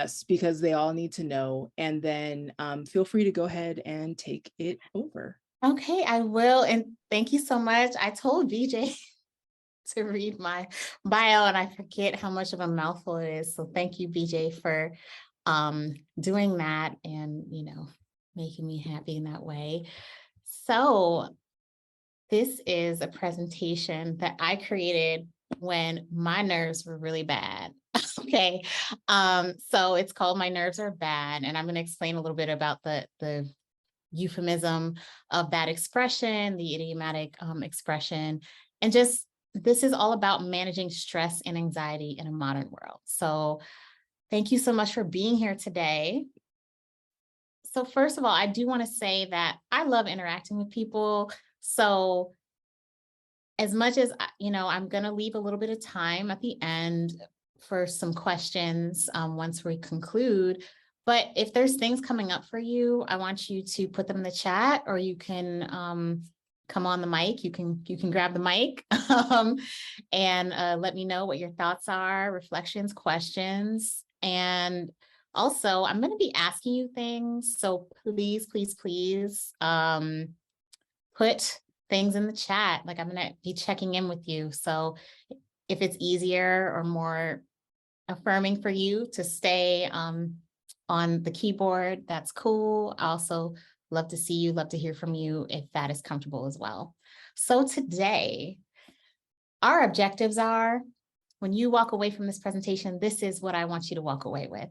Yes, because they all need to know. And then feel free to go ahead and take it over. Okay, I will. And thank you so much. I told VJ to read my bio and I forget how much of a mouthful it is. So thank you, BJ, for doing that and, making me happy in that way. So this is a presentation that I created when my nerves were really bad. Okay. So it's called My Nerves Are Bad. And I'm going to explain a little bit about the euphemism of that expression, the idiomatic expression, and just this is all about managing stress and anxiety in a modern world. So thank you so much for being here today. So first of all, I do want to say that I love interacting with people. So as much as I'm going to leave a little bit of time at the end for some questions once we conclude. But if there's things coming up for you, I want you to put them in the chat, or you can come on the mic. You can grab the mic and let me know what your thoughts are, reflections, questions, and also I'm going to be asking you things. So please, please, please put things in the chat. Like I'm going to be checking in with you. So if it's easier or more affirming for you to stay on the keyboard, that's cool. I also love to see you, love to hear from you if that is comfortable as well. So today, our objectives are, when you walk away from this presentation, this is what I want you to walk away with.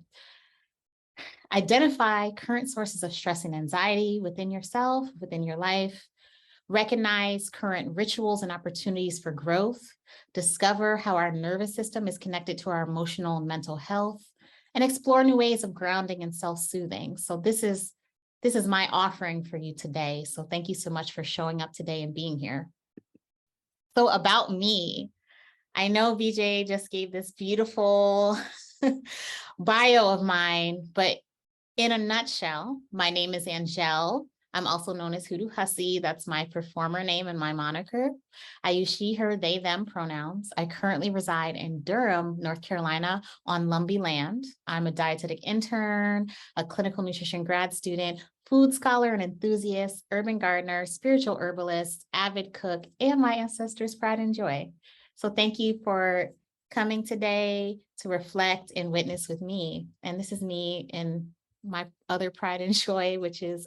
Identify current sources of stress and anxiety within yourself, within your life. Recognize current rituals and opportunities for growth. Discover how our nervous system is connected to our emotional and mental health, and explore new ways of grounding and self-soothing. So this is my offering for you today. So thank you so much for showing up today and being here. So about me, I know VJ just gave this beautiful bio of mine, but in a nutshell, my name is Angèle. I'm also known as Hoodoo Hussy. That's my performer name and my moniker. I use she, her, they, them pronouns. I currently reside in Durham, North Carolina on Lumbee land. I'm a dietetic intern, a clinical nutrition grad student, food scholar and enthusiast, urban gardener, spiritual herbalist, avid cook, and my ancestors' pride and joy. So thank you for coming today to reflect and witness with me. And this is me in my other pride and joy, which is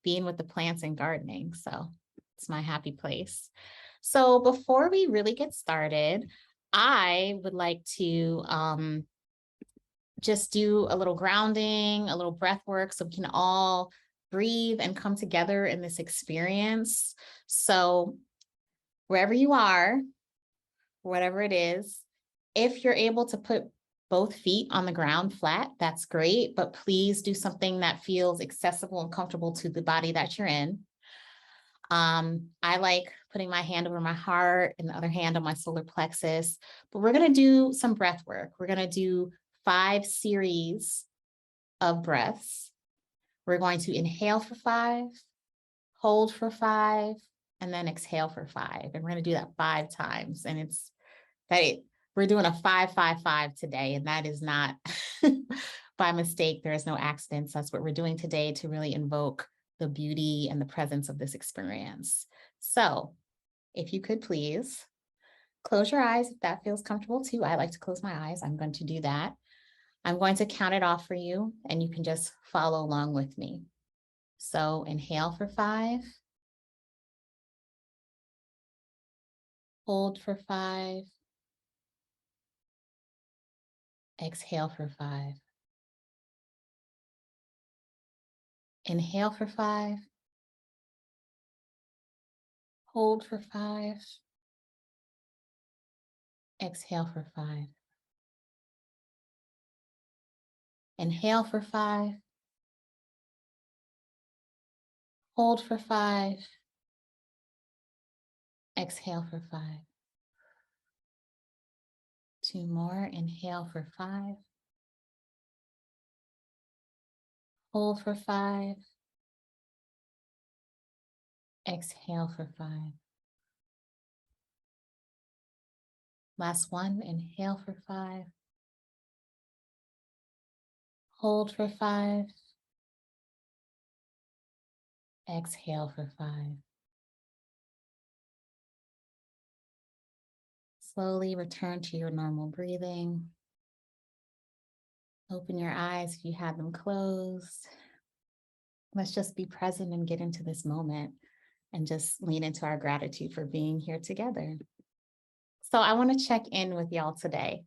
being with the plants and gardening. So it's my happy place. So before we really get started, I would like to just do a little grounding, a little breath work, so we can all breathe and come together in this experience. So wherever you are, whatever it is, if you're able to put both feet on the ground flat, that's great, but please do something that feels accessible and comfortable to the body that you're in. I like putting my hand over my heart and the other hand on my solar plexus, but we're going to do some breath work. We're going to do 5 series of breaths. We're going to inhale for 5, hold for 5, and then exhale for 5. And we're going to do that 5 times. And we're doing a 5-5-5 today, and that is not by mistake. There is no accidents. That's what we're doing today to really invoke the beauty and the presence of this experience. So if you could please close your eyes if that feels comfortable too. I like to close my eyes. I'm going to do that. I'm going to count it off for you, and you can just follow along with me. So inhale for 5. Hold for 5. Exhale for 5. Inhale for 5. Hold for 5. Exhale for 5. Inhale for 5. Hold for 5. Exhale for 5. 2 more. Inhale for 5. Hold for 5. Exhale for 5. Last one. Inhale for 5. Hold for 5. Exhale for 5. Slowly return to your normal breathing. Open your eyes if you had them closed. Let's just be present and get into this moment and just lean into our gratitude for being here together. So I want to check in with y'all today.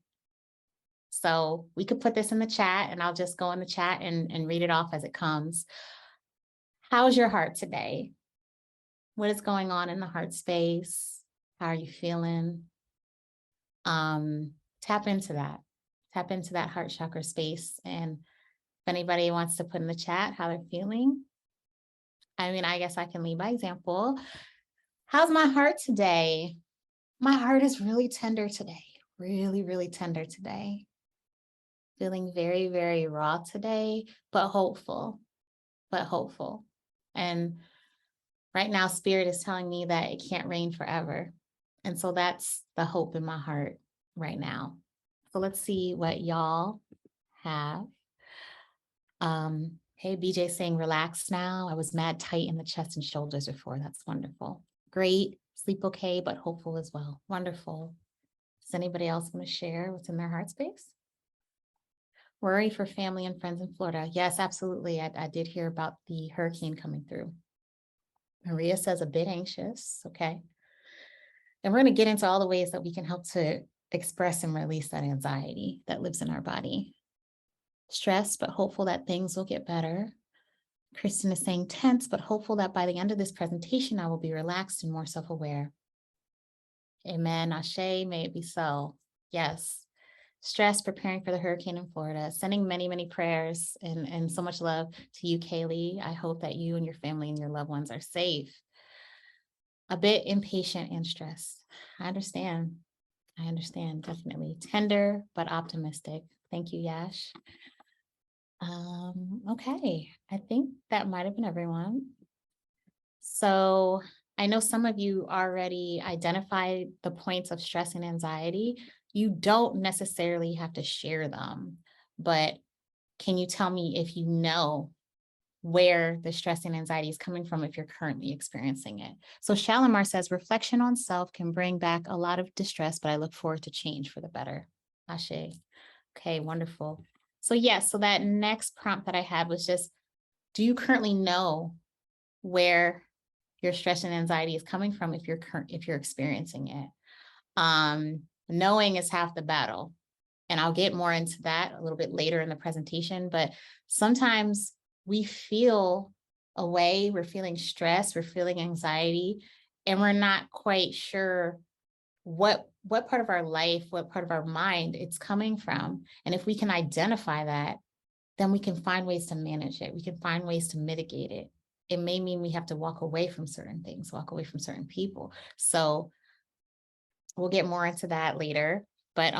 So we could put this in the chat and I'll just go in the chat and read it off as it comes. How's your heart today? What is going on in the heart space? How are you feeling? Tap into that. Tap into that heart chakra space. And if anybody wants to put in the chat how they're feeling, I mean, I guess I can lead by example. How's my heart today? My heart is really tender today. Really, really tender today. Feeling very, very raw today, but hopeful. And right now, Spirit is telling me that it can't rain forever. And so that's the hope in my heart right now. So let's see what y'all have. Hey, BJ saying relax now. I was mad tight in the chest and shoulders before. That's wonderful. Great. Sleep okay, but hopeful as well. Wonderful. Does anybody else want to share what's in their heart space? Worry for family and friends in Florida. Yes, absolutely. I did hear about the hurricane coming through. Maria says a bit anxious. Okay. And we're going to get into all the ways that we can help to express and release that anxiety that lives in our body. Stressed, but hopeful that things will get better. Kristen is saying tense, but hopeful that by the end of this presentation, I will be relaxed and more self-aware. Amen. Ashe, may it be so. Yes. Stress, preparing for the hurricane in Florida, sending many, many prayers and so much love to you, Kaylee. I hope that you and your family and your loved ones are safe. A bit impatient and stressed. I understand, definitely. Tender, but optimistic. Thank you, Yash. Okay, I think that might have been everyone. So I know some of you already identified the points of stress and anxiety. You don't necessarily have to share them, but can you tell me if you know where the stress and anxiety is coming from if you're currently experiencing it? So Shalimar says, reflection on self can bring back a lot of distress, but I look forward to change for the better. Ashe. Okay, wonderful. So yes, so that next prompt that I had was just, do you currently know where your stress and anxiety is coming from if you're experiencing it? Knowing is half the battle. And I'll get more into that a little bit later in the presentation, but sometimes we feel a way, we're feeling stress, we're feeling anxiety, and we're not quite sure what part of our life, what part of our mind it's coming from. And if we can identify that, then we can find ways to manage it. We can find ways to mitigate it. It may mean we have to walk away from certain things, walk away from certain people. So we'll get more into that later. But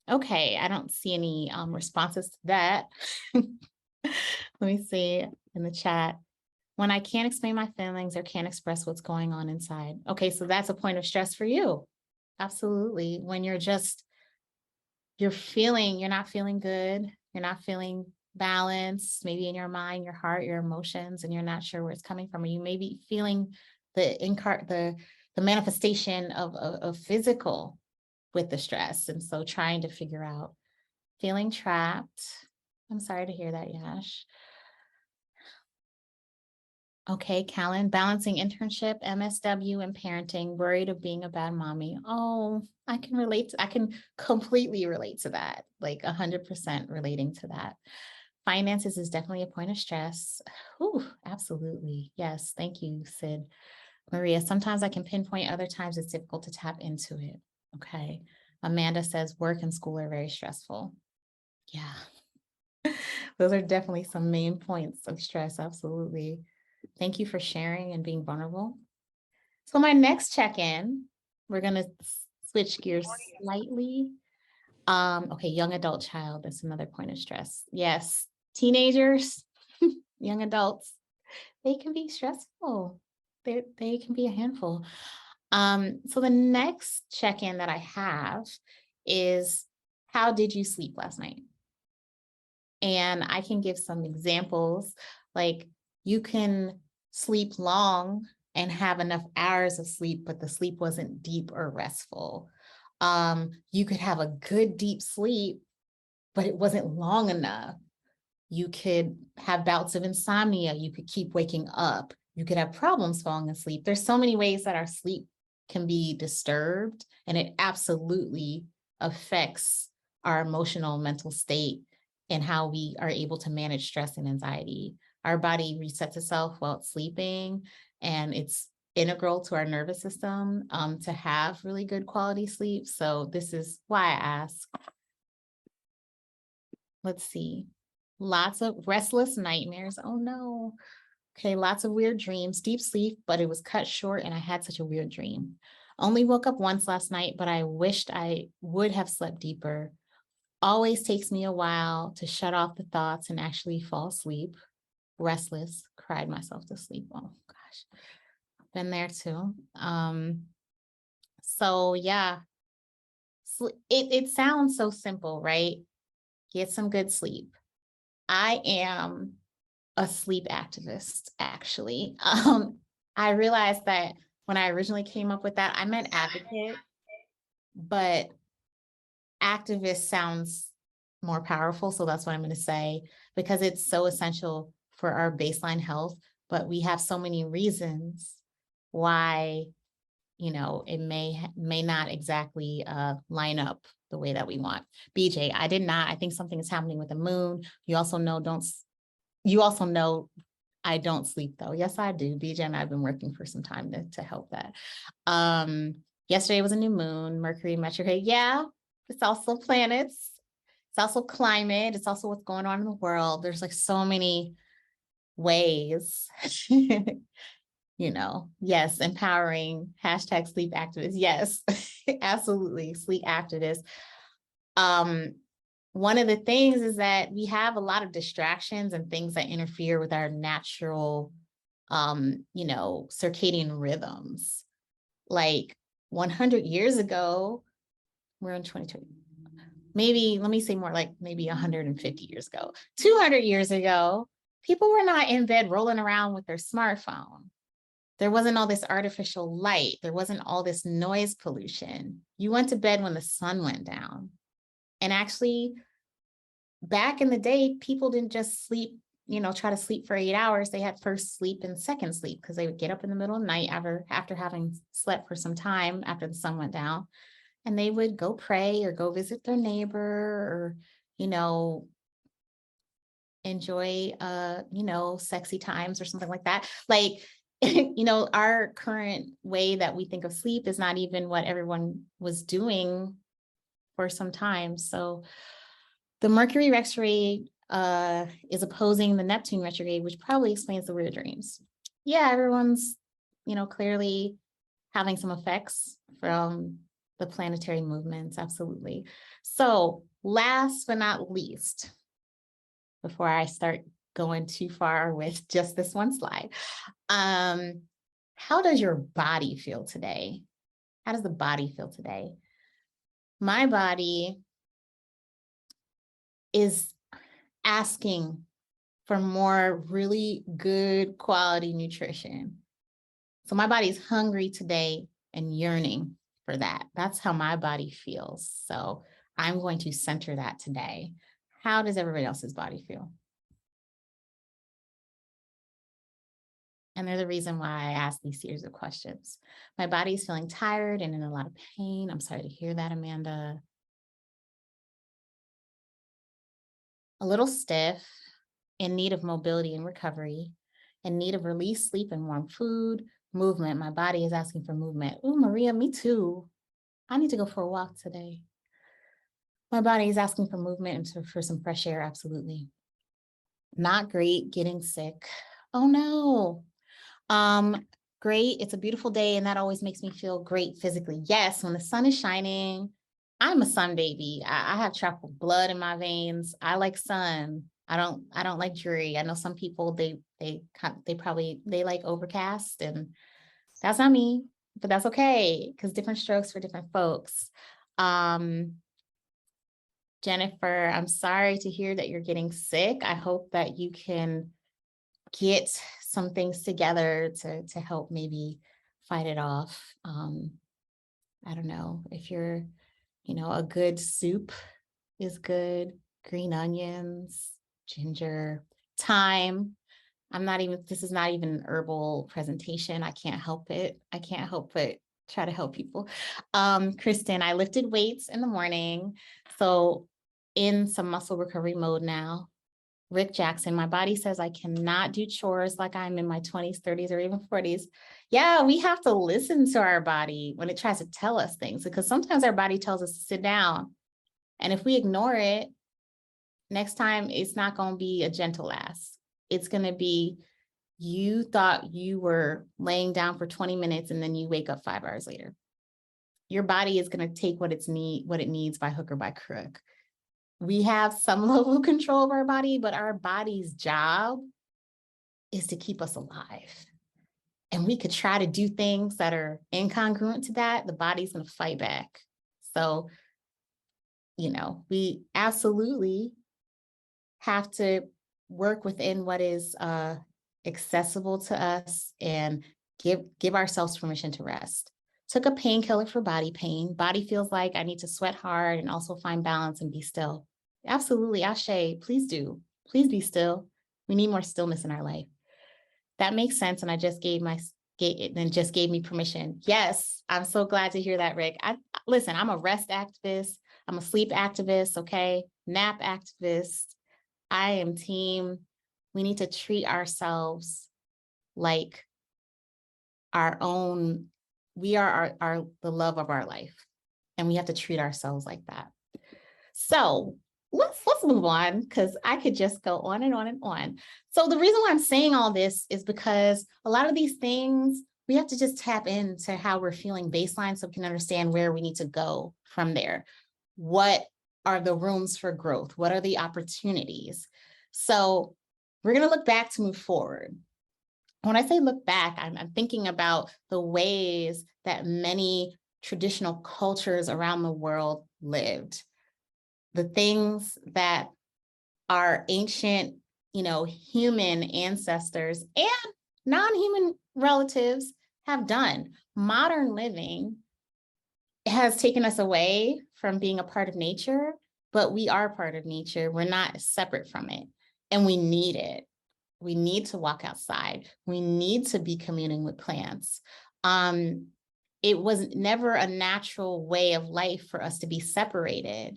okay, I don't see any responses to that. Let me see in the chat. When I can't explain my feelings or can't express what's going on inside. Okay, so that's a point of stress for you. Absolutely. When you're not feeling good, you're not feeling balanced, maybe in your mind, your heart, your emotions, and you're not sure where it's coming from. Or you may be feeling the manifestation of physical with the stress. And so trying to figure out, feeling trapped. I'm sorry to hear that, Yash. Okay, Callan, balancing internship, MSW, and parenting, worried of being a bad mommy. Oh, I can completely relate to that, like 100% relating to that. Finances is definitely a point of stress. Ooh, absolutely. Yes, thank you, Sid. Maria, sometimes I can pinpoint, other times it's difficult to tap into it. Okay. Amanda says work and school are very stressful. Yeah. Those are definitely some main points of stress. Absolutely. Thank you for sharing and being vulnerable. So my next check-in, we're going to switch gears slightly. Okay, young adult child, that's another point of stress. Yes, teenagers, young adults, they can be stressful. They can be a handful. So the next check-in that I have is, how did you sleep last night? And I can give some examples, like you can sleep long and have enough hours of sleep, but the sleep wasn't deep or restful. You could have a good deep sleep, but it wasn't long enough. You could have bouts of insomnia. You could keep waking up. You could have problems falling asleep. There's so many ways that our sleep can be disturbed, and it absolutely affects our emotional mental state and how we are able to manage stress and anxiety. Our body resets itself while it's sleeping, and it's integral to our nervous system to have really good quality sleep. So this is why I ask. Let's see. Lots of restless nightmares. Oh no. Okay, lots of weird dreams, deep sleep, but it was cut short and I had such a weird dream. Only woke up once last night, but I wished I would have slept deeper. Always takes me a while to shut off the thoughts and actually fall asleep. Restless, cried myself to sleep. Oh gosh, been there too. So yeah, it sounds so simple, right? Get some good sleep. I am a sleep activist, actually. I realized that when I originally came up with that, I meant advocate, but activist sounds more powerful. So that's what I'm going to say, because it's so essential for our baseline health. But we have so many reasons why, it may not exactly line up the way that we want. BJ, I think something is happening with the moon. You also know I don't sleep though. Yes, I do. BJ and I have been working for some time to help that. Yesterday was a new moon, Mercury retrograde. Yeah, it's also planets. It's also climate. It's also what's going on in the world. There's like so many ways. Yes, empowering, hashtag sleep activists. Yes, absolutely. Sleep activists. One of the things is that we have a lot of distractions and things that interfere with our natural, circadian rhythms. Like 100 years ago, we're in 2020. Maybe, let me say more like maybe 150 years ago, 200 years ago, people were not in bed rolling around with their smartphone. There wasn't all this artificial light. There wasn't all this noise pollution. You went to bed when the sun went down. And actually, back in the day, people didn't just sleep, try to sleep for 8 hours. They had first sleep and second sleep because they would get up in the middle of the night after having slept for some time after the sun went down. And they would go pray or go visit their neighbor or, enjoy, sexy times or something like that. Like, our current way that we think of sleep is not even what everyone was doing for some time. So the Mercury retrograde is opposing the Neptune retrograde, which probably explains the weird dreams. Yeah, everyone's, clearly having some effects from the planetary movements. Absolutely. So last but not least, before I start going too far with just this one slide, how does your body feel today? How does the body feel today? My body is asking for more really good quality nutrition. So my body's hungry today and yearning for that. That's how my body feels. So I'm going to center that today. How does everybody else's body feel? And they're the reason why I ask these series of questions. My body is feeling tired and in a lot of pain. I'm sorry to hear that, Amanda. A little stiff, in need of mobility and recovery, in need of release, sleep, and warm food, movement. My body is asking for movement. Oh, Maria, me too. I need to go for a walk today. My body is asking for movement and for some fresh air, absolutely. Not great, getting sick. Oh no. Great, it's a beautiful day and that always makes me feel great physically. Yes, when the sun is shining, I'm a sun baby. I have tropical blood in my veins. I like sun. I don't like dreary. I know some people they like overcast, and that's not me, but that's okay because different strokes for different folks. Jennifer, I'm sorry to hear that you're getting sick. I hope that you can get some things together to help maybe fight it off. I don't know if you're, a good soup is good, green onions, ginger, thyme. This is not even an herbal presentation. I can't help it. I can't help but try to help people. Kristen, I lifted weights in the morning. So in some muscle recovery mode now. Rick Jackson, my body says I cannot do chores like I'm in my 20s, 30s, or even 40s. Yeah, we have to listen to our body when it tries to tell us things, because sometimes our body tells us to sit down. And if we ignore it, next time it's not going to be a gentle ask. It's going to be, you thought you were laying down for 20 minutes and then you wake up 5 hours later. Your body is going to take what it needs by hook or by crook. We have some level of control of our body, but our body's job is to keep us alive. And we could try to do things that are incongruent to that. The body's going to fight back. So, we absolutely have to work within what is accessible to us and give ourselves permission to rest. Took a painkiller for body pain. Body feels like I need to sweat hard and also find balance and be still. Absolutely, Ashe, please do. Please be still. We need more stillness in our life. That makes sense. And I just gave me permission. Yes, I'm so glad to hear that, Rick. Listen, I'm a rest activist. I'm a sleep activist, okay? Nap activist. I am team. We need to treat ourselves like our own. We are the love of our life, and we have to treat ourselves like that. So let's move on, because I could just go on and on and on. So the reason why I'm saying all this is because a lot of these things, we have to just tap into how we're feeling baseline so we can understand where we need to go from there. What are the rooms for growth? What are the opportunities? So we're going to look back to move forward. When I say look back, I'm thinking about the ways that many traditional cultures around the world lived. The things that our ancient, human ancestors and non-human relatives have done. Modern living has taken us away from being a part of nature, but we are part of nature. We're not separate from it, and we need it. We need to walk outside. We need to be communing with plants. It was never a natural way of life for us to be separated.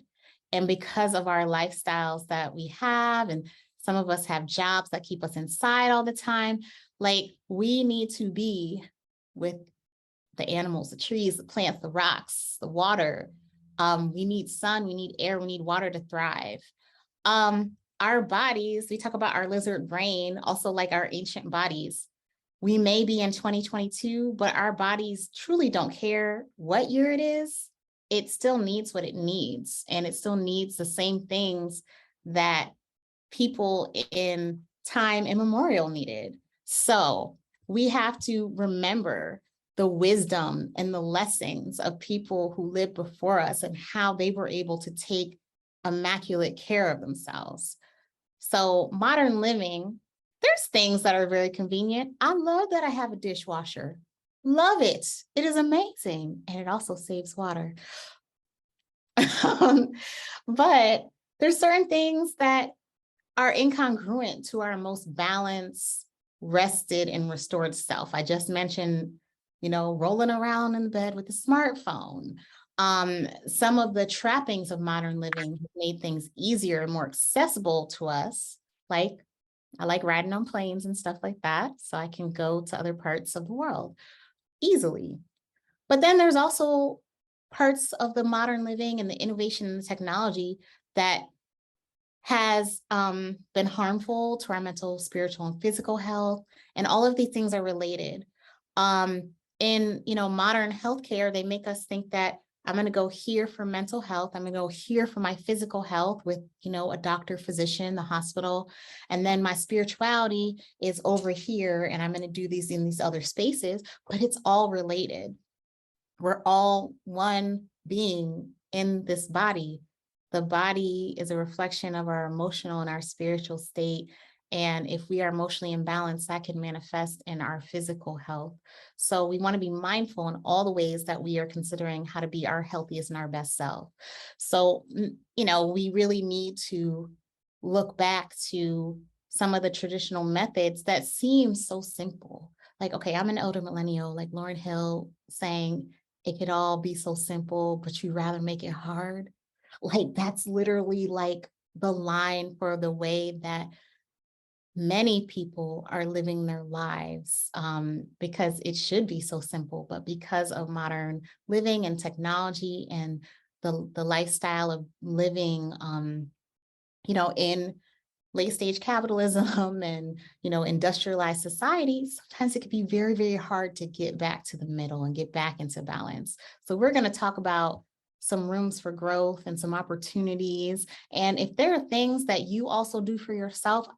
And because of our lifestyles that we have, and some of us have jobs that keep us inside all the time, we need to be with the animals, the trees, the plants, the rocks, the water. We need sun, we need air, we need water to thrive. Our bodies, we talk about our lizard brain, also like our ancient bodies. We may be in 2022, but our bodies truly don't care what year it is. It still needs what it needs, and it still needs the same things that people in time immemorial needed. So we have to remember the wisdom and the lessons of people who lived before us and how they were able to take immaculate care of themselves. So modern living, there's things that are very convenient. I love that I have a dishwasher. Love it. It is amazing. And it also saves water. But there's certain things that are incongruent to our most balanced, rested, and restored self. I just mentioned, rolling around in bed with a smartphone. Some of the trappings of modern living have made things easier and more accessible to us. Like, I like riding on planes and stuff like that, so I can go to other parts of the world easily. But then there's also parts of the modern living and the innovation and the technology that has been harmful to our mental, spiritual, and physical health. And all of these things are related. In modern healthcare, they make us think that I'm going to go here for mental health. I'm going to go here for my physical health with, a doctor, physician, the hospital. And then my spirituality is over here, and I'm going to do these in these other spaces, but it's all related. We're all one being in this body. The body is a reflection of our emotional and our spiritual state. And if we are emotionally imbalanced, that can manifest in our physical health. So we want to be mindful in all the ways that we are considering how to be our healthiest and our best self. So, we really need to look back to some of the traditional methods that seem so simple. Like, okay, I'm an older millennial, like Lauryn Hill saying, it could all be so simple, but you rather make it hard. Like, that's literally like the line for the way that many people are living their lives, because it should be so simple, but because of modern living and technology and the lifestyle of living, in late stage capitalism and, industrialized society, sometimes it can be very, very hard to get back to the middle and get back into balance. So we're going to talk about some rooms for growth and some opportunities. And if there are things that you also do for yourself,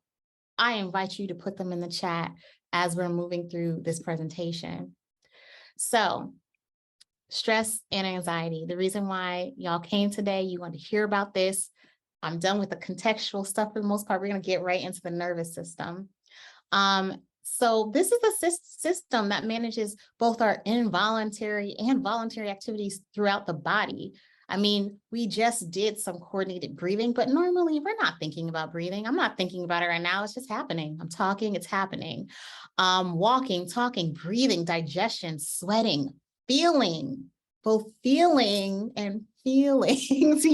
I invite you to put them in the chat as we're moving through this presentation. So, stress and anxiety. The reason why y'all came today, you want to hear about this. I'm done with the contextual stuff for the most part. We're going to get right into the nervous system. So this is a system that manages both our involuntary and voluntary activities throughout the body. I mean, we just did some coordinated breathing, but normally we're not thinking about breathing. I'm not thinking about it right now. It's just happening. I'm talking, it's happening. Walking, talking, breathing, digestion, sweating, feeling, both feeling and feelings,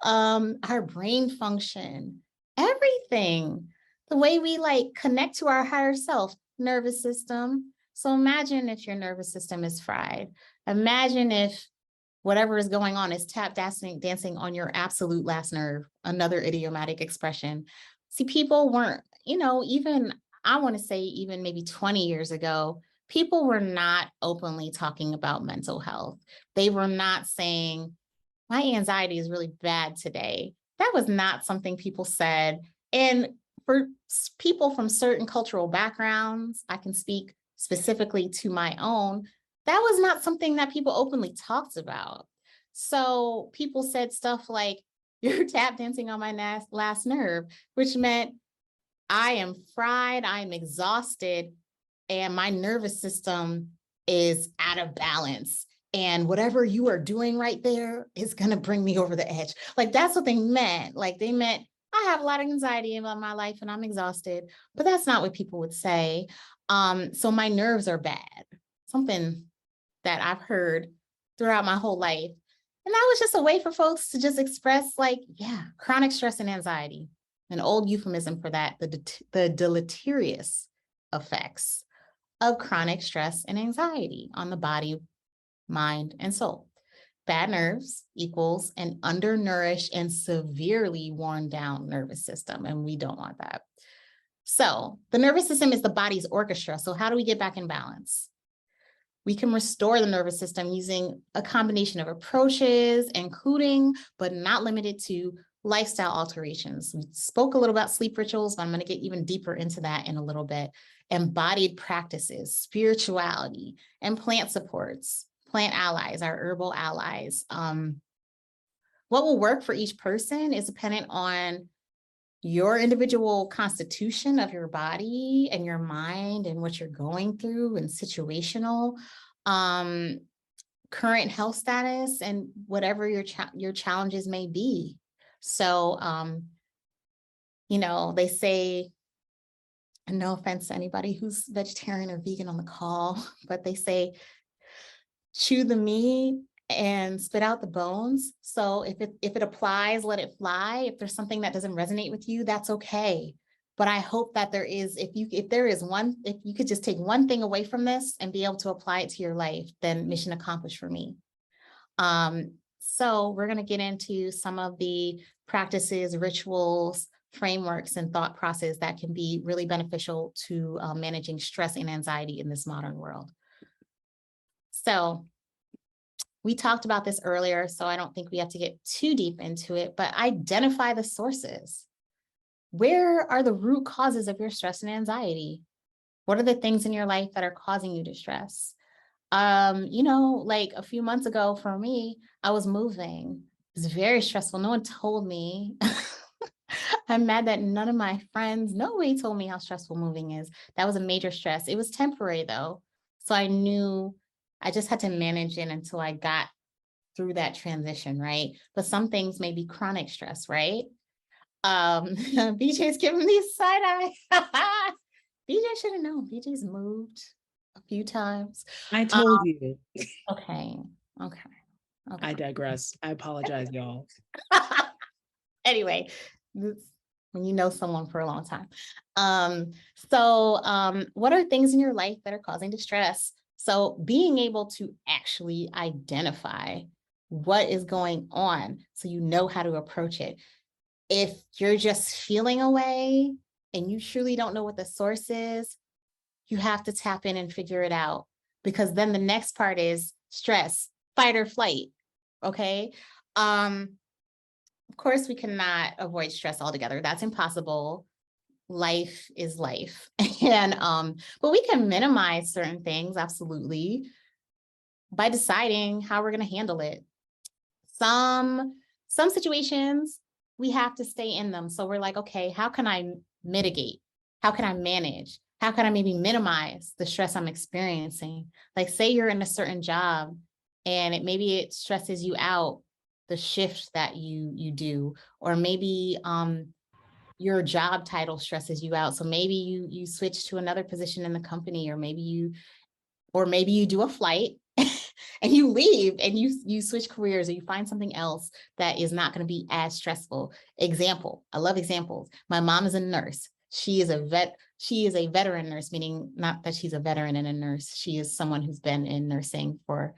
our brain function, everything, the way we connect to our higher self, nervous system. So imagine if your nervous system is fried. Imagine if whatever is going on is tap dancing on your absolute last nerve, another idiomatic expression. See, people weren't, even, I want to say even maybe 20 years ago, people were not openly talking about mental health. They were not saying, my anxiety is really bad today. That was not something people said. And for people from certain cultural backgrounds, I can speak specifically to my own, that was not something that people openly talked about. So people said stuff like, you're tap dancing on my last nerve, which meant I am fried, I'm exhausted, and my nervous system is out of balance. And whatever you are doing right there is going to bring me over the edge. Like, that's what they meant. Like, they meant, I have a lot of anxiety about my life and I'm exhausted, but that's not what people would say. So my nerves are bad. Something that I've heard throughout my whole life. And that was just a way for folks to just express chronic stress and anxiety, an old euphemism for that, the deleterious effects of chronic stress and anxiety on the body, mind, and soul. Bad nerves equals an undernourished and severely worn down nervous system, and we don't want that. So the nervous system is the body's orchestra. So how do we get back in balance? We can restore the nervous system using a combination of approaches, including, but not limited to, lifestyle alterations. We spoke a little about sleep rituals, but I'm going to get even deeper into that in a little bit. Embodied practices, spirituality, and plant supports, plant allies, our herbal allies. What will work for each person is dependent on your individual constitution of your body and your mind and what you're going through and situational, current health status, and whatever your challenges may be. So, they say, and no offense to anybody who's vegetarian or vegan on the call, but they say, chew the meat and spit out the bones. So if it applies, let it fly. If there's something that doesn't resonate with you, that's okay. But I hope that if you could just take one thing away from this and be able to apply it to your life, then mission accomplished for me. So we're going to get into some of the practices, rituals, frameworks, and thought process that can be really beneficial to managing stress and anxiety in this modern world. So we talked about this earlier, so I don't think we have to get too deep into it, but identify the sources. Where are the root causes of your stress and anxiety? What are the things in your life that are causing you to stress? Like a few months ago for me, I was moving It's very stressful. No one told me. I'm mad that none of my friends, nobody told me how stressful moving is. That was a major stress. It was temporary though. So I knew I just had to manage it until I got through that transition, right? But some things may be chronic stress, right? BJ's giving me side eye. BJ should have known. BJ's moved a few times. I Um, told you. okay. Okay. I Okay. digress. I apologize, y'all. Anyway, when you know someone for a long time. So what are things in your life that are causing distress? So being able to actually identify what is going on so you know how to approach it. If you're just feeling away and you truly don't know what the source is, you have to tap in and figure it out, because then the next part is stress, fight or flight. Okay. Of course, we cannot avoid stress altogether. That's impossible. Life is life. And but we can minimize certain things, absolutely, by deciding how we're going to handle it. Some situations we have to stay in them. So we're like, okay, how can I mitigate? How can I manage? How can I maybe minimize the stress I'm experiencing? Like, say you're in a certain job and maybe it stresses you out, the shift that you do, or maybe your job title stresses you out. So maybe you switch to another position in the company, or maybe you do a flight and you leave and you switch careers, or you find something else that is not going to be as stressful. Example, I love examples. My mom is a nurse. She is a veteran nurse, meaning not that she's a veteran and a nurse. She is someone who's been in nursing for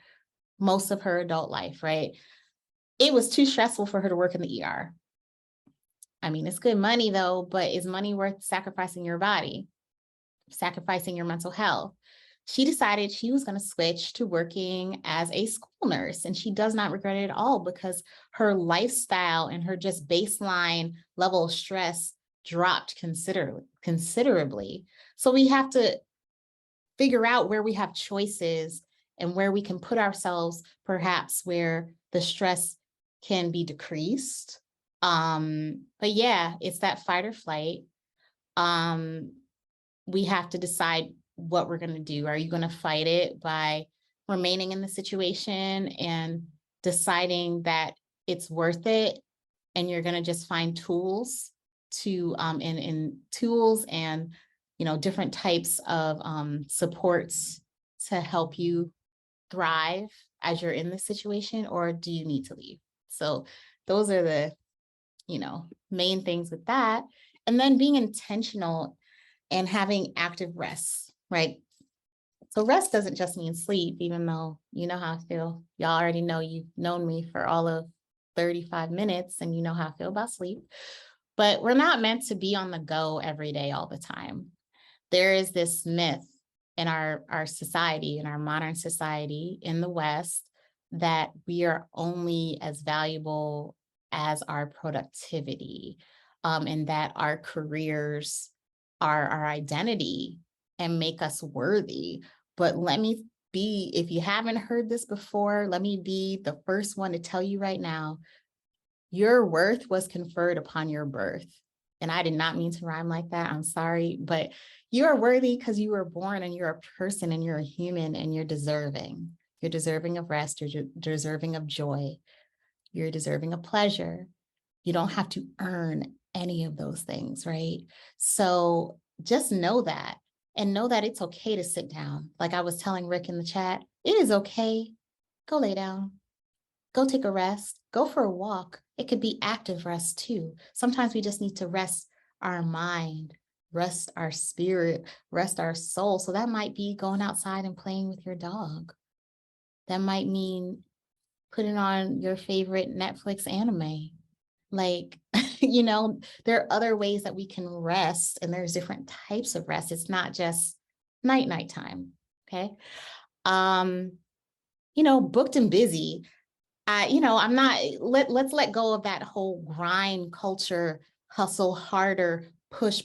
most of her adult life, right? It was too stressful for her to work in the ER. I mean, it's good money though, but is money worth sacrificing your body, sacrificing your mental health? She decided she was going to switch to working as a school nurse, and she does not regret it at all, because her lifestyle and her just baseline level of stress dropped considerably. So we have to figure out where we have choices and where we can put ourselves, perhaps where the stress can be decreased. But yeah, it's that fight or flight. We have to decide what we're going to do. Are you going to fight it by remaining in the situation and deciding that it's worth it, and you're going to just find tools to in tools and different types of supports to help you thrive as you're in this situation, or do you need to leave? So those are the main things with that. And then being intentional and having active rest, right? So rest doesn't just mean sleep, even though you know how I feel. Y'all already know, you've known me for all of 35 minutes and you know how I feel about sleep. But we're not meant to be on the go every day all the time. There is this myth in our society, in our modern society in the West, that we are only as valuable as our productivity, and that our careers are our identity and make us worthy. But if you haven't heard this before, let me be the first one to tell you right now, your worth was conferred upon your birth. And I did not mean to rhyme like that. I'm sorry, but you are worthy because you were born, and you're a person, and you're a human, and you're deserving. You're deserving of rest. You're deserving of joy. You're deserving of pleasure. You don't have to earn any of those things, right? So just know that, and know that it's okay to sit down. Like I was telling Rick in the chat, it is okay. Go lay down. Go take a rest. Go for a walk. It could be active rest too. Sometimes we just need to rest our mind, rest our spirit, rest our soul. So that might be going outside and playing with your dog. That might mean putting on your favorite Netflix anime. Like, there are other ways that we can rest, and there's different types of rest. It's not just nighttime. Okay. Booked and busy. I'm not, let's let go of that whole grind culture, hustle harder, push,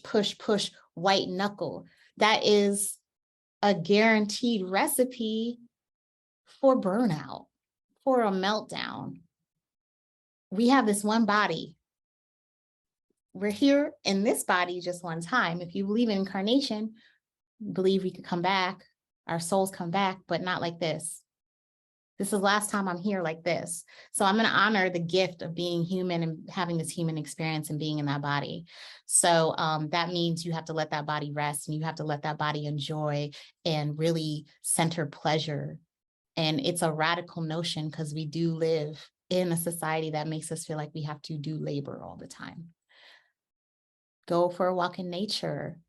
white knuckle. That is a guaranteed recipe for burnout, for a meltdown. we have this one body. We're here in this body just one time. If you believe in incarnation, believe we could come back, our souls come back, but not like this. This is the last time I'm here like this. So I'm going to honor the gift of being human and having this human experience and being in that body. So that means you have to let that body rest, and you have to let that body enjoy and really center pleasure. And it's a radical notion because we do live in a society that makes us feel like we have to do labor all the time. Go for a walk in nature.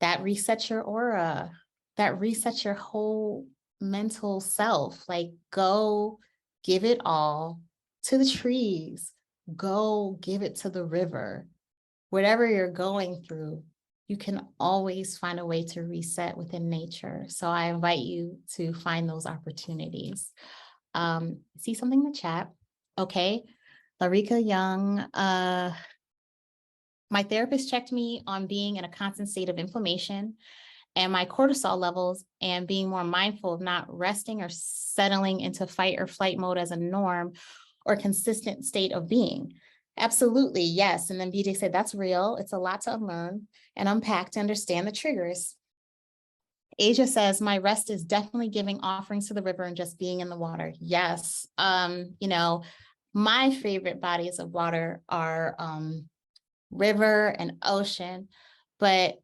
That resets your aura. That resets your whole mental self. Like, go give it all to the trees. Go give it to the river. Whatever you're going through, you can always find a way to reset within nature. So I invite you to find those opportunities. See something in the chat. Okay. Larika Young, my therapist checked me on being in a constant state of inflammation and my cortisol levels, and being more mindful of not resting or settling into fight or flight mode as a norm or consistent state of being. Absolutely, yes. And then BJ said, that's real. It's a lot to unlearn and unpack to understand the triggers. Asia says, my rest is definitely giving offerings to the river and just being in the water. Yes. My favorite bodies of water are river and ocean, but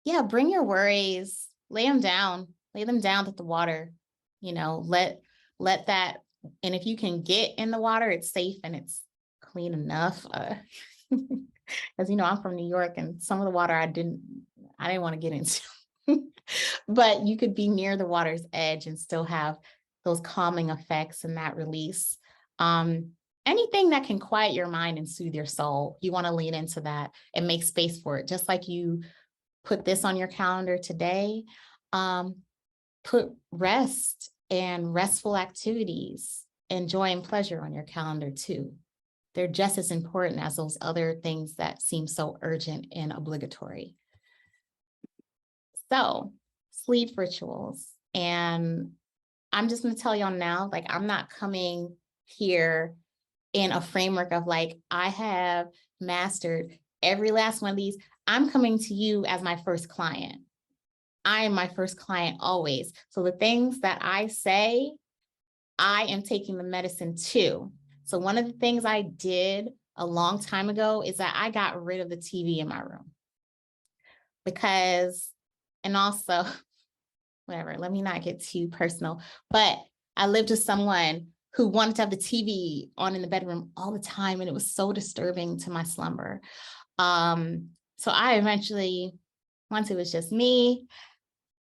yeah, bring your worries, lay them down at the water, let that, and if you can get in the water, it's safe and it's clean enough. As I'm from New York, and some of the water I didn't want to get into, but you could be near the water's edge and still have those calming effects and that release. Anything that can quiet your mind and soothe your soul, you want to lean into that and make space for it. Just like you put this on your calendar today, put rest and restful activities and joy and pleasure on your calendar too. They're just as important as those other things that seem so urgent and obligatory. So, sleep rituals. And I'm just going to tell y'all now, like, I'm not coming here in a framework of like, I have mastered every last one of these. I'm coming to you as my first client. I am my first client always. So the things that I say, I am taking the medicine too. So one of the things I did a long time ago is that I got rid of the TV in my room. And also, whatever, let me not get too personal, but I lived with someone who wanted to have the TV on in the bedroom all the time, and it was so disturbing to my slumber. So I eventually, once it was just me,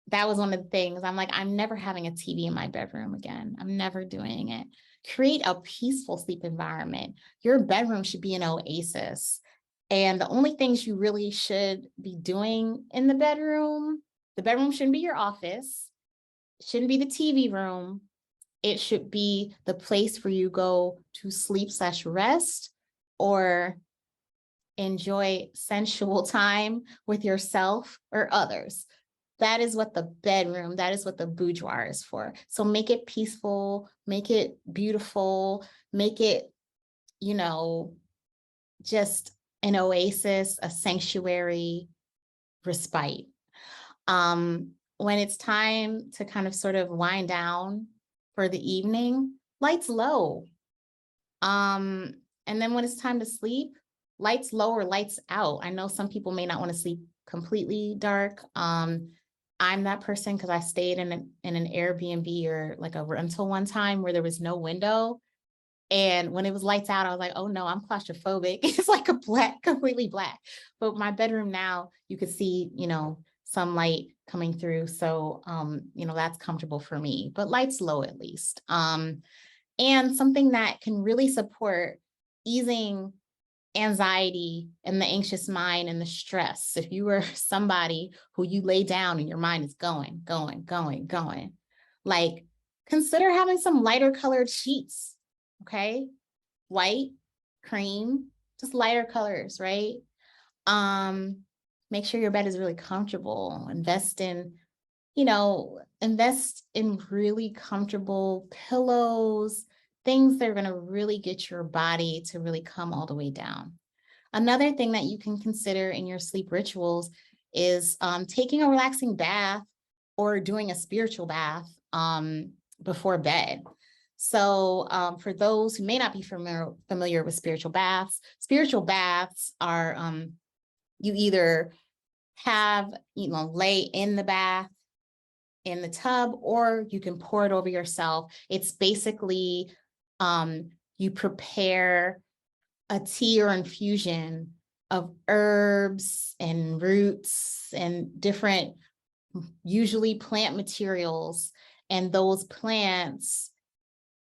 that was one of the things. I'm like, I'm never having a TV in my bedroom again. I'm never doing it. Create a peaceful sleep environment. Your bedroom should be an oasis. And the only things you really should be doing in the bedroom shouldn't be your office. It shouldn't be the TV room. It should be the place where you go to sleep/rest or enjoy sensual time with yourself or others. That is what the bedroom, that is what the boudoir is for. So make it peaceful, make it beautiful, make it, just an oasis, a sanctuary, respite. When it's time to kind of sort of wind down for the evening, lights low. And then when it's time to sleep, lights low or lights out. I know some people may not want to sleep completely dark. I'm that person because I stayed in an Airbnb or like a rental one time where there was no window. And when it was lights out, I was like, oh no, I'm claustrophobic. It's like completely black. But my bedroom now, you could see, some light coming through. So, that's comfortable for me, but lights low at least. And something that can really support easing anxiety and the anxious mind and the stress. If you were somebody who you lay down and your mind is going, like consider having some lighter colored sheets, okay? White, cream, just lighter colors, right? Make sure your bed is really comfortable. Invest in really comfortable pillows, things that are going to really get your body to really come all the way down. Another thing that you can consider in your sleep rituals is taking a relaxing bath or doing a spiritual bath before bed. So for those who may not be familiar with spiritual baths are you either have, lay in the bath in the tub, or you can pour it over yourself. It's basically you prepare a tea or infusion of herbs and roots and different, usually plant materials. And those plants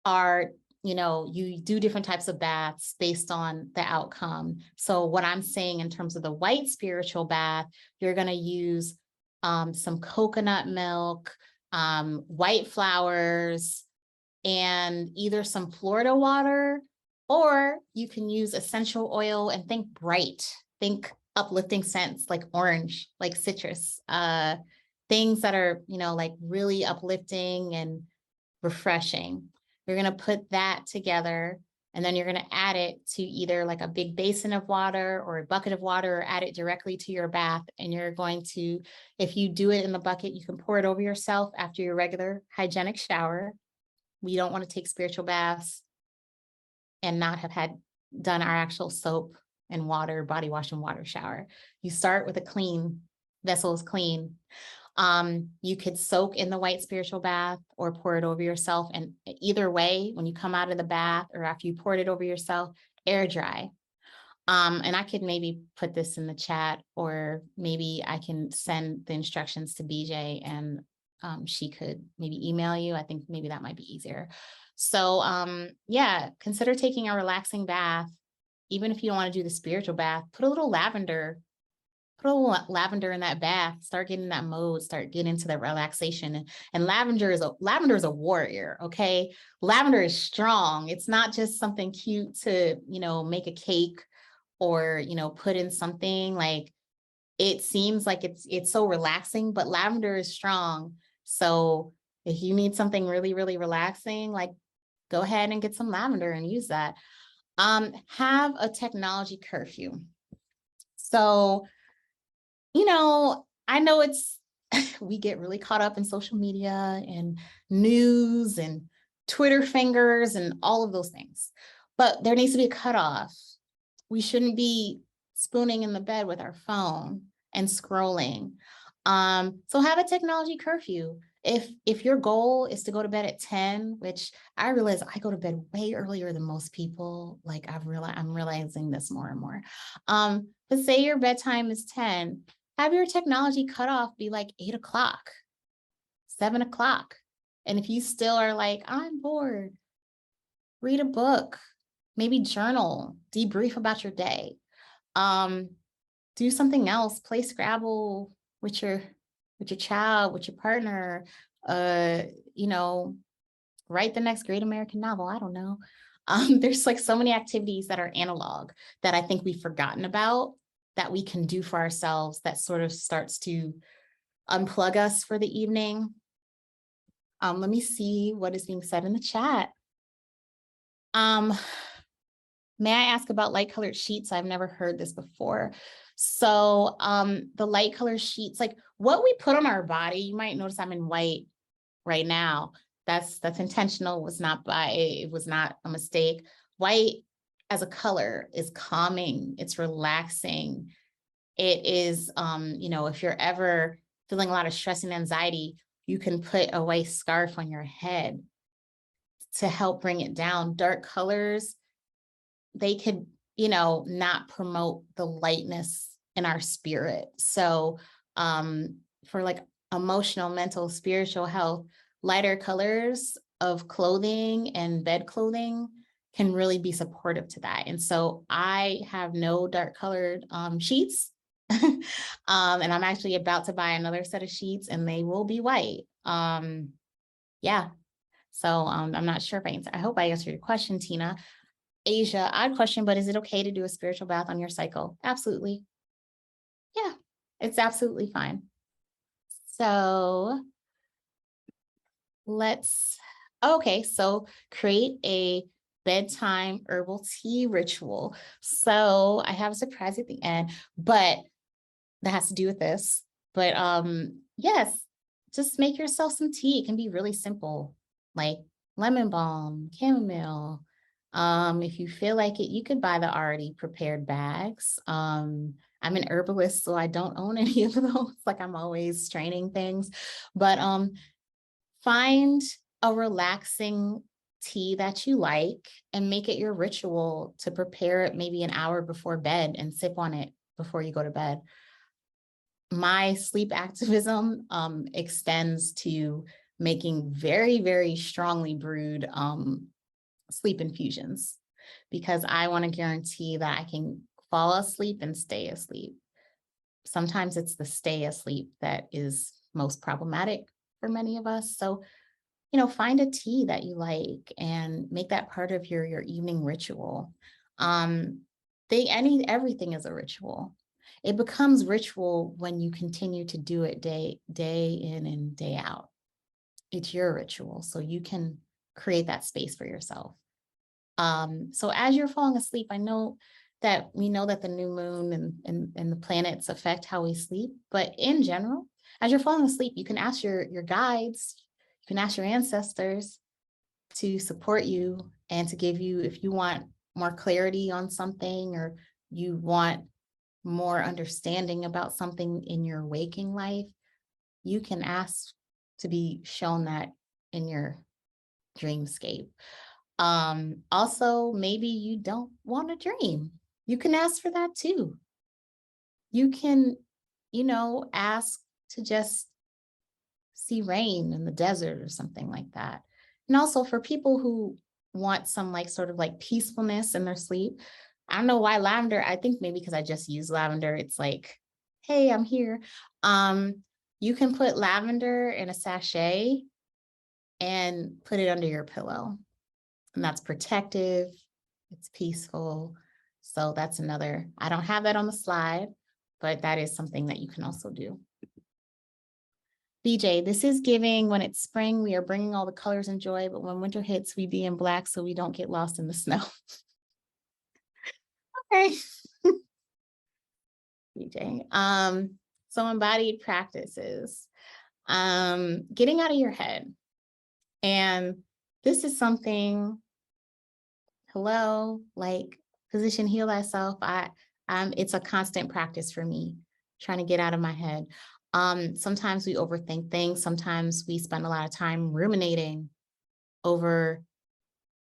are, you do different types of baths based on the outcome. So what I'm saying in terms of the white spiritual bath, you're going to use some coconut milk, white flowers, and either some Florida water, or you can use essential oil and think bright, think uplifting scents like orange, like citrus, things that are, like really uplifting and refreshing. You're going to put that together, and then you're going to add it to either like a big basin of water or a bucket of water, or add it directly to your bath. And you're going to, if you do it in the bucket, you can pour it over yourself after your regular hygienic shower. We don't want to take spiritual baths and not have done our actual soap and water, body wash and water shower. You start with a clean vessel, is clean. You could soak in the white spiritual bath or pour it over yourself. And either way, when you come out of the bath or after you poured it over yourself, air dry. And I could maybe put this in the chat, or maybe I can send the instructions to BJ and she could maybe email you. I think maybe that might be easier. So yeah, consider taking a relaxing bath. Even if you don't want to do the spiritual bath, put a little lavender in that bath, start getting in that mode, start getting into that relaxation. And lavender is a warrior. Okay. Lavender is strong. It's not just something cute to, make a cake or, put in something. Like, it seems like it's so relaxing, but lavender is strong. So if you need something really, really relaxing, like, go ahead and get some lavender and use that. Have a technology curfew. So, I know we get really caught up in social media and news and Twitter fingers and all of those things, but there needs to be a cutoff. We shouldn't be spooning in the bed with our phone and scrolling. So have a technology curfew. If your goal is to go to bed at 10, which I realize I go to bed way earlier than most people, like I'm realizing this more and more. But say your bedtime is 10, have your technology cutoff be like 8 o'clock, 7 o'clock. And if you still are like, I'm bored, read a book, maybe journal, debrief about your day. Do something else, play Scrabble with your child, with your partner, write the next great American novel. I don't know. There's like so many activities that are analog that I think we've forgotten about, that we can do for ourselves, that sort of starts to unplug us for the evening. Let me see what is being said in the chat. May I ask about light colored sheets? I've never heard this before. So the light colored sheets, like what we put on our body, you might notice I'm in white right now. That's intentional. It was not a mistake. White as a color is calming. It's relaxing. It is, if you're ever feeling a lot of stress and anxiety, you can put a white scarf on your head to help bring it down. Dark colors, they could, not promote the lightness in our spirit. So for like emotional, mental, spiritual health, lighter colors of clothing and bed clothing can really be supportive to that. And so I have no dark colored sheets. And I'm actually about to buy another set of sheets, and they will be white. Yeah. So I'm not sure if I hope I answered your question, Tina. Asia, odd question, but is it okay to do a spiritual bath on your cycle? Absolutely. Yeah, it's absolutely fine. So let's Okay, so create a bedtime herbal tea ritual. So I have a surprise at the end, but that has to do with this. But yes, just make yourself some tea. It can be really simple, like lemon balm, chamomile. If you feel like it, you could buy the already prepared bags. I'm an herbalist, so I don't own any of those. Like I'm always training things, but find a relaxing tea that you like and make it your ritual to prepare it maybe an hour before bed and sip on it before you go to bed. My sleep activism extends to making very, very strongly brewed sleep infusions because I want to guarantee that I can fall asleep and stay asleep. Sometimes it's the stay asleep that is most problematic for many of us. So, find a tea that you like and make that part of your evening ritual. Um, everything is a ritual. It becomes ritual when you continue to do it day in and day out. It's your ritual, so you can create that space for yourself. So as you're falling asleep, I know that we know that the new moon and the planets affect how we sleep, but in general, as you're falling asleep, you can ask your guides, you can ask your ancestors to support you and to give you, if you want more clarity on something or you want more understanding about something in your waking life, you can ask to be shown that in your dreamscape. Also, maybe you don't want to dream. You can ask for that too. You can, ask to just see rain in the desert or something like that. And also for people who want some like sort of like peacefulness in their sleep, I don't know why lavender, I think maybe because I just use lavender, it's like, hey, I'm here. You can put lavender in a sachet and put it under your pillow. And that's protective, it's peaceful. So that's another, I don't have that on the slide, but that is something that you can also do. BJ, this is giving when it's spring, we are bringing all the colors and joy, but when winter hits, we be in black so we don't get lost in the snow. Okay. BJ. So embodied practices, getting out of your head. And this is something, hello, like physician heal thyself. It's a constant practice for me, trying to get out of my head. Sometimes we overthink things. Sometimes we spend a lot of time ruminating over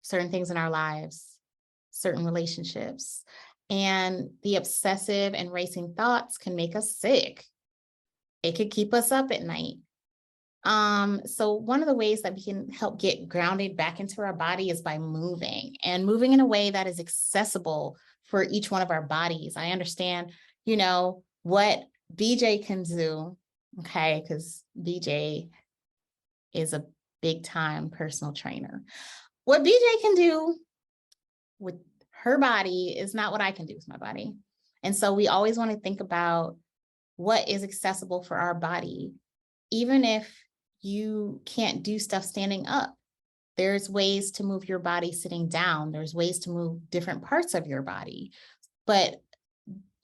certain things in our lives, certain relationships. And the obsessive and racing thoughts can make us sick. It could keep us up at night. So one of the ways that we can help get grounded back into our body is by moving and moving in a way that is accessible for each one of our bodies. I understand, what BJ can do, okay, because BJ is a big time personal trainer. What BJ can do with her body is not what I can do with my body. And so we always want to think about what is accessible for our body, even if you can't do stuff standing up. There's ways to move your body sitting down. There's ways to move different parts of your body. But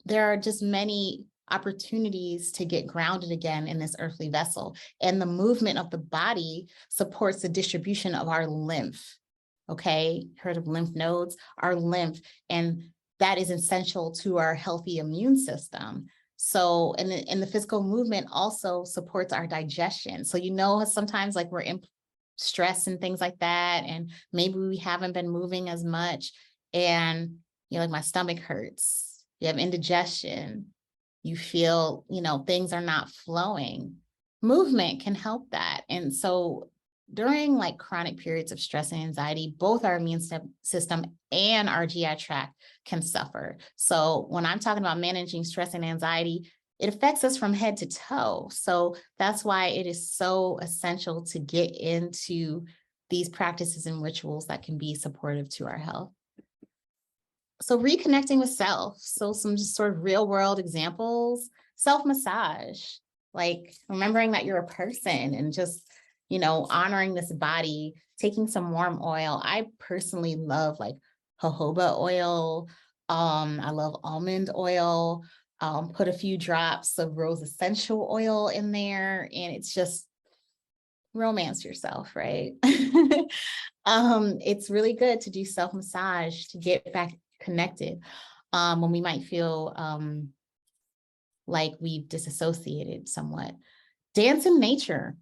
there are just many opportunities to get grounded again in this earthly vessel. And the movement of the body supports the distribution of our lymph. Okay, heard of lymph nodes? Our lymph. And that is essential to our healthy immune system. So, and the physical movement also supports our digestion. So, sometimes like we're in stress and things like that, and maybe we haven't been moving as much, and like my stomach hurts, you have indigestion, you feel, things are not flowing. Movement can help that. And so during like chronic periods of stress and anxiety, both our immune system and our GI tract can suffer. So when I'm talking about managing stress and anxiety, it affects us from head to toe. So that's why it is so essential to get into these practices and rituals that can be supportive to our health. So reconnecting with self. So some just sort of real world examples, self-massage, like remembering that you're a person and just, honoring this body taking some warm oil. I personally love like jojoba oil. I love almond oil. Put a few drops of rose essential oil in there, and it's just romance yourself, right? It's really good to do self-massage to get back connected when we might feel like we've disassociated somewhat. Dance in nature.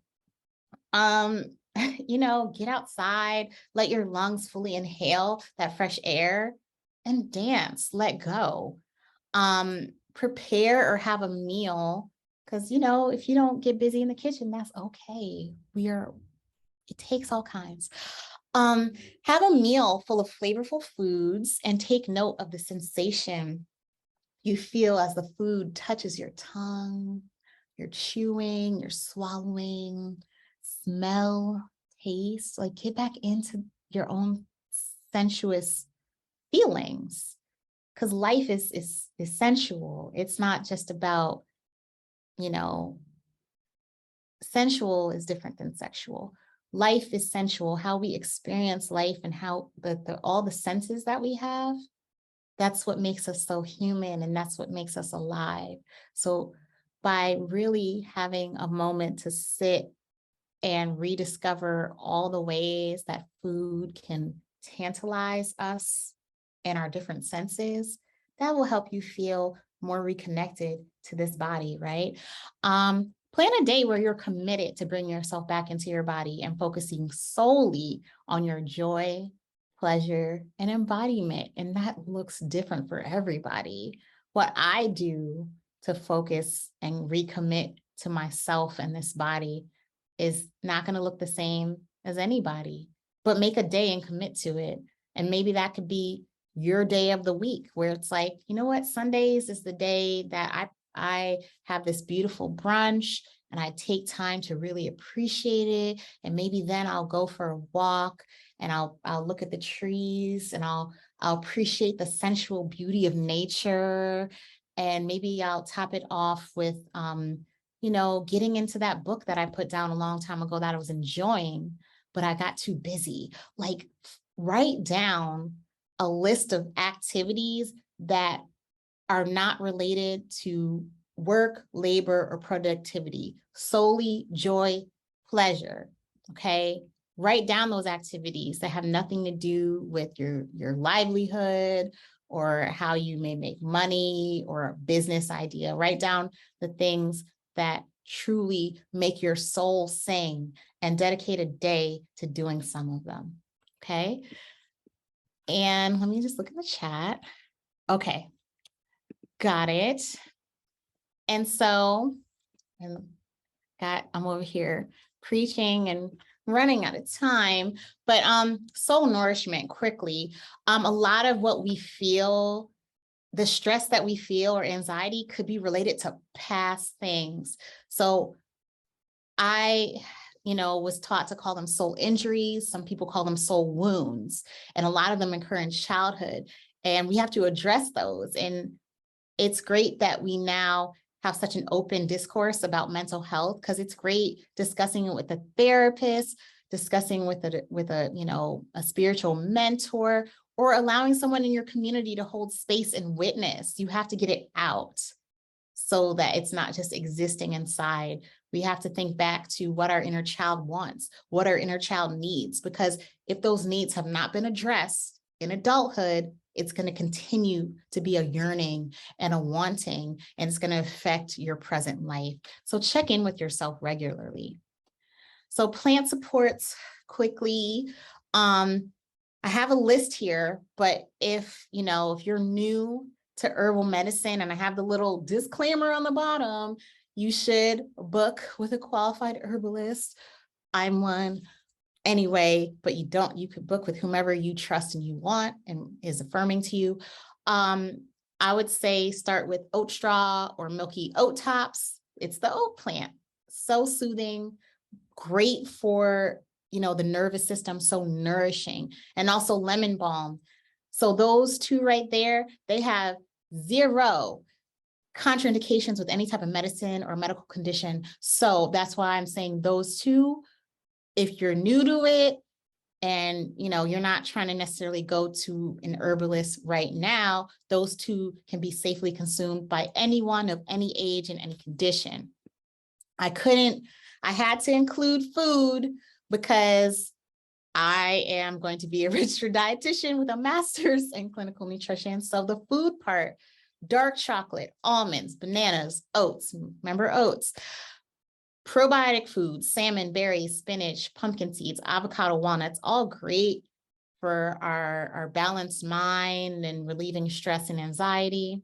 Um, get outside, let your lungs fully inhale that fresh air and dance, let go. Prepare or have a meal because, if you don't get busy in the kitchen, that's okay. It takes all kinds. Have a meal full of flavorful foods and take note of the sensation you feel as the food touches your tongue, you're chewing, you're swallowing, smell, taste, like get back into your own sensuous feelings. Because life is sensual. It's not just about, sensual is different than sexual. Life is sensual. How we experience life and how all the senses that we have, that's what makes us so human, and that's what makes us alive. So by really having a moment to sit and rediscover all the ways that food can tantalize us and our different senses, that will help you feel more reconnected to this body, right? Plan a day where you're committed to bring yourself back into your body and focusing solely on your joy, pleasure, and embodiment. And that looks different for everybody. What I do to focus and recommit to myself and this body is not going to look the same as anybody, but make a day and commit to it. And maybe that could be your day of the week where it's like, you know what, Sundays is the day that I have this beautiful brunch and I take time to really appreciate it. And maybe then I'll go for a walk and I'll look at the trees and I'll appreciate the sensual beauty of nature. And maybe I'll top it off with, getting into that book that I put down a long time ago that I was enjoying, but I got too busy. Like, write down a list of activities that are not related to work, labor, or productivity, solely joy, pleasure, okay? Write down those activities that have nothing to do with your livelihood or how you may make money or a business idea. Write down the things that truly make your soul sing and dedicate a day to doing some of them, okay? And let me just look at the chat. Okay, got it. And so, I'm over here preaching and running out of time, but soul nourishment quickly. A lot of what we feel, the stress that we feel or anxiety could be related to past things. So I was taught to call them soul injuries. Some people call them soul wounds, and a lot of them occur in childhood, and we have to address those. And it's great that we now have such an open discourse about mental health, because it's great discussing it with a therapist, discussing with a spiritual mentor, or allowing someone in your community to hold space and witness. You have to get it out so that it's not just existing inside. We have to think back to what our inner child wants, what our inner child needs, because if those needs have not been addressed in adulthood, it's going to continue to be a yearning and a wanting, and it's going to affect your present life. So check in with yourself regularly. So plant supports quickly. I have a list here, but if you're new to herbal medicine, and I have the little disclaimer on the bottom, you should book with a qualified herbalist. I'm one anyway, but you could book with whomever you trust and you want and is affirming to you. I would say start with oat straw or milky oat tops. It's the oat plant. So soothing, great for the nervous system, so nourishing, and also lemon balm. So those two right there, they have zero contraindications with any type of medicine or medical condition. So that's why I'm saying those two. If you're new to it, And, you're not trying to necessarily go to an herbalist right now. Those two can be safely consumed by anyone of any age and any condition. I had to include food because I am going to be a registered dietitian with a master's in clinical nutrition. So the food part, dark chocolate, almonds, bananas, oats, remember oats, probiotic foods, salmon, berries, spinach, pumpkin seeds, avocado, walnuts, all great for our balanced mind and relieving stress and anxiety.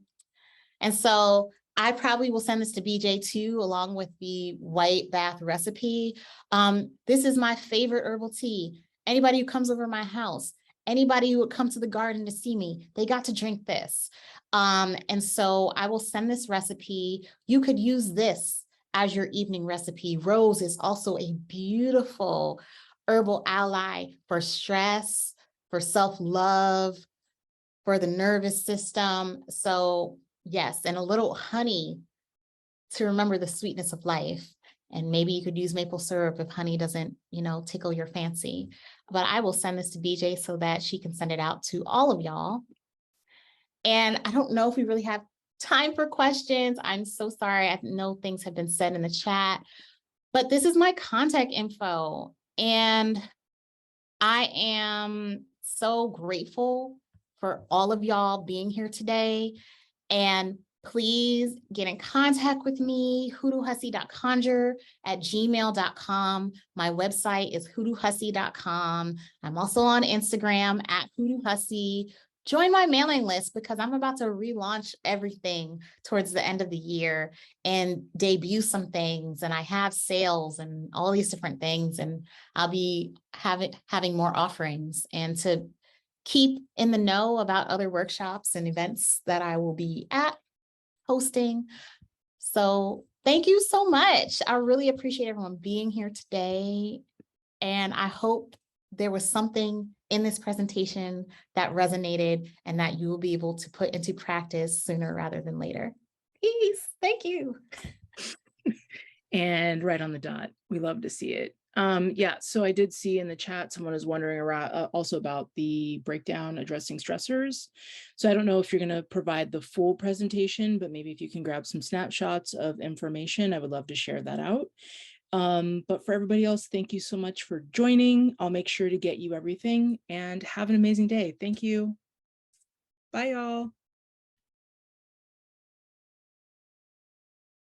And so I probably will send this to BJ too, along with the white bath recipe. This is my favorite herbal tea. Anybody who comes over my house, anybody who would come to the garden to see me, they got to drink this. And so I will send this recipe. You could use this as your evening recipe. Rose is also a beautiful herbal ally for stress, for self-love, for the nervous system. So yes, and a little honey to remember the sweetness of life. And maybe you could use maple syrup if honey doesn't, tickle your fancy. But I will send this to BJ so that she can send it out to all of y'all. And I don't know if we really have time for questions. I'm so sorry. I know things have been said in the chat, but this is my contact info. And I am so grateful for all of y'all being here today. And please get in contact with me, hoodoohussy.conjure@gmail.com. My website is hoodoohussy.com. I'm also on Instagram @hoodoohussy. Join my mailing list because I'm about to relaunch everything towards the end of the year and debut some things. And I have sales and all these different things. And I'll be having more offerings, and to keep in the know about other workshops and events that I will be hosting. So thank you so much. I really appreciate everyone being here today. And I hope there was something in this presentation that resonated and that you will be able to put into practice sooner rather than later. Peace. Thank you. And right on the dot. We love to see it. Yeah, so I did see in the chat, someone is wondering around also about the breakdown addressing stressors. So I don't know if you're going to provide the full presentation, but maybe if you can grab some snapshots of information, I would love to share that out. But for everybody else, thank you so much for joining. I'll make sure to get you everything, and have an amazing day. Thank you. Bye, y'all.